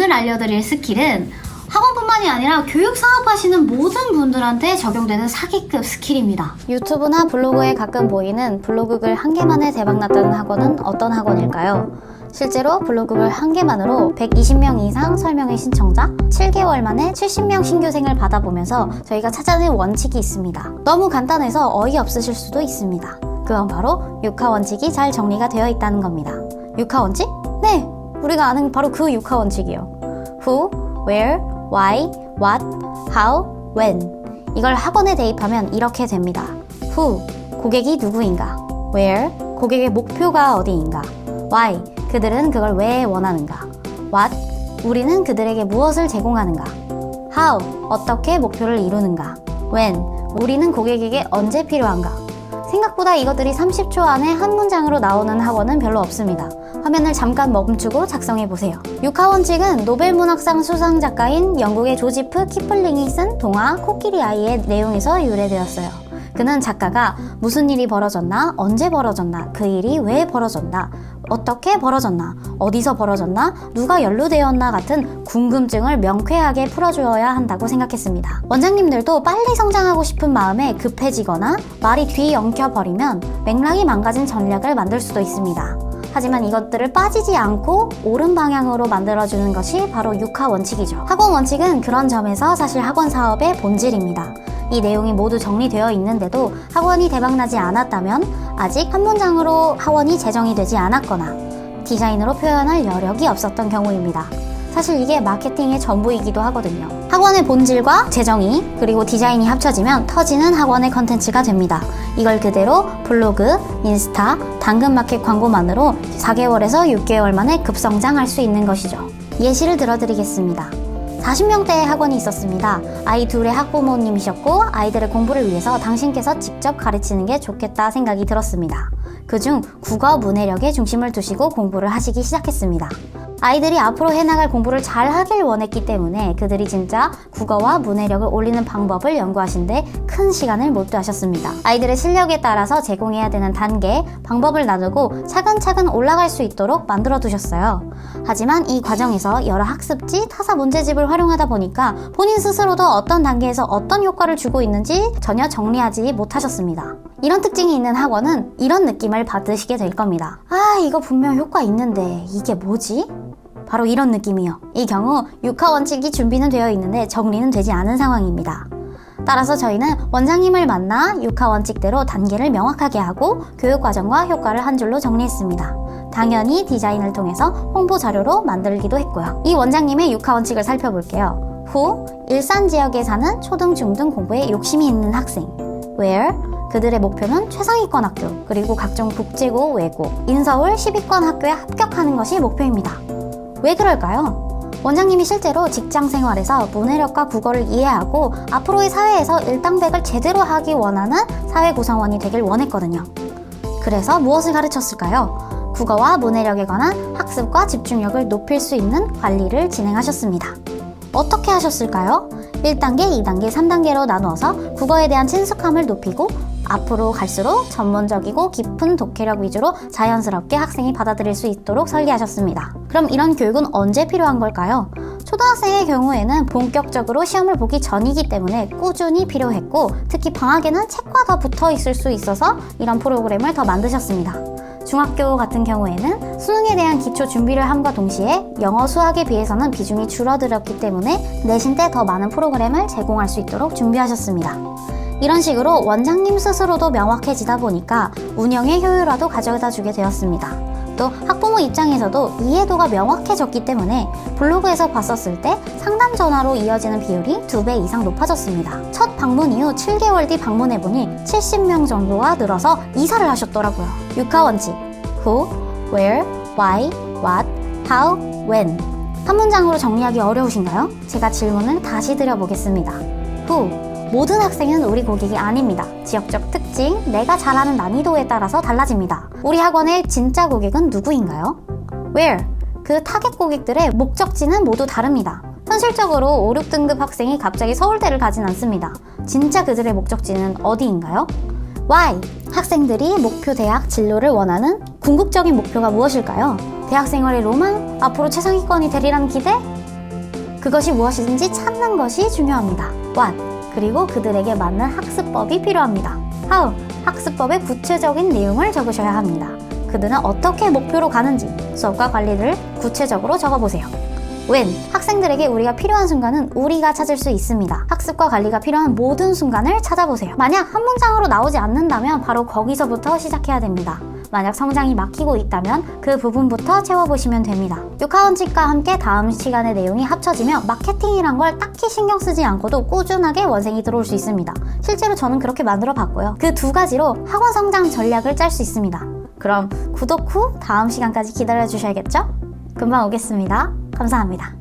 오늘 알려드릴 스킬은 학원뿐만이 아니라 교육 사업하시는 모든 분들한테 적용되는 사기급 스킬입니다. 유튜브나 블로그에 가끔 보이는 블로그글 한 개만에 대박났다는 학원은 어떤 학원일까요? 실제로 블로그글 한 개만으로 120명 이상 설명회 신청자, 7개월 만에 70명 신규생을 받아보면서 저희가 찾아낸 원칙이 있습니다. 너무 간단해서 어이없으실 수도 있습니다. 그건 바로 6화 원칙이 잘 정리가 되어 있다는 겁니다. 6화 원칙? 네! 우리가 아는 바로 그 6화 원칙이요. Who, Where, Why, What, How, When. 이걸 학원에 대입하면 이렇게 됩니다. Who, 고객이 누구인가? Where, 고객의 목표가 어디인가? Why, 그들은 그걸 왜 원하는가? What, 우리는 그들에게 무엇을 제공하는가? How, 어떻게 목표를 이루는가? When, 우리는 고객에게 언제 필요한가? 생각보다 이것들이 30초 안에 한 문장으로 나오는 학원은 별로 없습니다. 화면을 잠깐 멈추고 작성해보세요. 6화 원칙은 노벨문학상 수상 작가인 영국의 조지프 키플링이 쓴 동화 코끼리 아이의 내용에서 유래되었어요. 그는 작가가 무슨 일이 벌어졌나, 언제 벌어졌나, 그 일이 왜 벌어졌나, 어떻게 벌어졌나, 어디서 벌어졌나, 누가 연루되었나 같은 궁금증을 명쾌하게 풀어주어야 한다고 생각했습니다. 원장님들도 빨리 성장하고 싶은 마음에 급해지거나 말이 뒤엉켜버리면 맥락이 망가진 전략을 만들 수도 있습니다. 하지만 이것들을 빠지지 않고 옳은 방향으로 만들어주는 것이 바로 6화 원칙이죠. 학원 원칙은 그런 점에서 사실 학원 사업의 본질입니다. 이 내용이 모두 정리되어 있는데도 학원이 대박나지 않았다면 아직 한 문장으로 학원이 제정이 되지 않았거나 디자인으로 표현할 여력이 없었던 경우입니다. 사실 이게 마케팅의 전부이기도 하거든요. 학원의 본질과 재정의 그리고 디자인이 합쳐지면 터지는 학원의 컨텐츠가 됩니다. 이걸 그대로 블로그, 인스타, 당근마켓 광고만으로 4개월에서 6개월 만에 급성장할 수 있는 것이죠. 예시를 들어드리겠습니다. 40명대의 학원이 있었습니다. 아이 둘의 학부모님이셨고 아이들의 공부를 위해서 당신께서 직접 가르치는 게 좋겠다 생각이 들었습니다. 그중 국어 문해력에 중심을 두시고 공부를 하시기 시작했습니다. 아이들이 앞으로 해나갈 공부를 잘 하길 원했기 때문에 그들이 진짜 국어와 문해력을 올리는 방법을 연구하신데 큰 시간을 몰두하셨습니다. 아이들의 실력에 따라서 제공해야 되는 단계, 방법을 나누고 차근차근 올라갈 수 있도록 만들어 두셨어요. 하지만 이 과정에서 여러 학습지, 타사 문제집을 활용하다 보니까 본인 스스로도 어떤 단계에서 어떤 효과를 주고 있는지 전혀 정리하지 못하셨습니다. 이런 특징이 있는 학원은 이런 느낌을 받으시게 될 겁니다. 아, 이거 분명 효과 있는데 이게 뭐지? 바로 이런 느낌이요. 이 경우 6화 원칙이 준비는 되어 있는데 정리는 되지 않은 상황입니다. 따라서 저희는 원장님을 만나 6화 원칙대로 단계를 명확하게 하고 교육과정과 효과를 한 줄로 정리했습니다. 당연히 디자인을 통해서 홍보 자료로 만들기도 했고요. 이 원장님의 6화 원칙을 살펴볼게요. Who, 일산 지역에 사는 초등, 중등 공부에 욕심이 있는 학생. Where, 그들의 목표는 최상위권 학교, 그리고 각종 국제고, 외고, 인서울 10위권 학교에 합격하는 것이 목표입니다. 왜 그럴까요? 원장님이 실제로 직장 생활에서 문해력과 국어를 이해하고 앞으로의 사회에서 일당백을 제대로 하기 원하는 사회구성원이 되길 원했거든요. 그래서 무엇을 가르쳤을까요? 국어와 문해력에 관한 학습과 집중력을 높일 수 있는 관리를 진행하셨습니다. 어떻게 하셨을까요? 1단계, 2단계, 3단계로 나누어서 국어에 대한 친숙함을 높이고 앞으로 갈수록 전문적이고 깊은 독해력 위주로 자연스럽게 학생이 받아들일 수 있도록 설계하셨습니다. 그럼 이런 교육은 언제 필요한 걸까요? 초등학생의 경우에는 본격적으로 시험을 보기 전이기 때문에 꾸준히 필요했고 특히 방학에는 책과 더 붙어 있을 수 있어서 이런 프로그램을 더 만드셨습니다. 중학교 같은 경우에는 수능에 대한 기초 준비를 함과 동시에 영어, 수학에 비해서는 비중이 줄어들었기 때문에 내신 때 더 많은 프로그램을 제공할 수 있도록 준비하셨습니다. 이런 식으로 원장님 스스로도 명확해지다 보니까 운영의 효율화도 가져다 주게 되었습니다. 또 학부모 입장에서도 이해도가 명확해졌기 때문에 블로그에서 봤었을 때 상담 전화로 이어지는 비율이 2배 이상 높아졌습니다. 첫 방문 이후 7개월 뒤 방문해보니 70명 정도가 늘어서 이사를 하셨더라고요. 6화 원칙 Who, Where, Why, What, How, When. 한 문장으로 정리하기 어려우신가요? 제가 질문을 다시 드려보겠습니다. Who, 모든 학생은 우리 고객이 아닙니다. 지역적 특징, 내가 잘하는 난이도에 따라서 달라집니다. 우리 학원의 진짜 고객은 누구인가요? Where, 그 타겟 고객들의 목적지는 모두 다릅니다. 현실적으로 5, 6등급 학생이 갑자기 서울대를 가진 않습니다. 진짜 그들의 목적지는 어디인가요? Why, 학생들이 목표 대학 진로를 원하는 궁극적인 목표가 무엇일까요? 대학 생활의 로망? 앞으로 최상위권이 되리라는 기대? 그것이 무엇인지 찾는 것이 중요합니다. What? 그리고 그들에게 맞는 학습법이 필요합니다. How? 학습법의 구체적인 내용을 적으셔야 합니다. 그들은 어떻게 목표로 가는지 수업과 관리를 구체적으로 적어보세요. When? 학생들에게 우리가 필요한 순간은 우리가 찾을 수 있습니다. 학습과 관리가 필요한 모든 순간을 찾아보세요. 만약 한 문장으로 나오지 않는다면 바로 거기서부터 시작해야 됩니다. 만약 성장이 막히고 있다면 그 부분부터 채워보시면 됩니다. 육하원칙과 함께 다음 시간의 내용이 합쳐지면 마케팅이란 걸 딱히 신경 쓰지 않고도 꾸준하게 원생이 들어올 수 있습니다. 실제로 저는 그렇게 만들어 봤고요. 그 두 가지로 학원 성장 전략을 짤 수 있습니다. 그럼 구독 후 다음 시간까지 기다려 주셔야겠죠? 금방 오겠습니다. 감사합니다.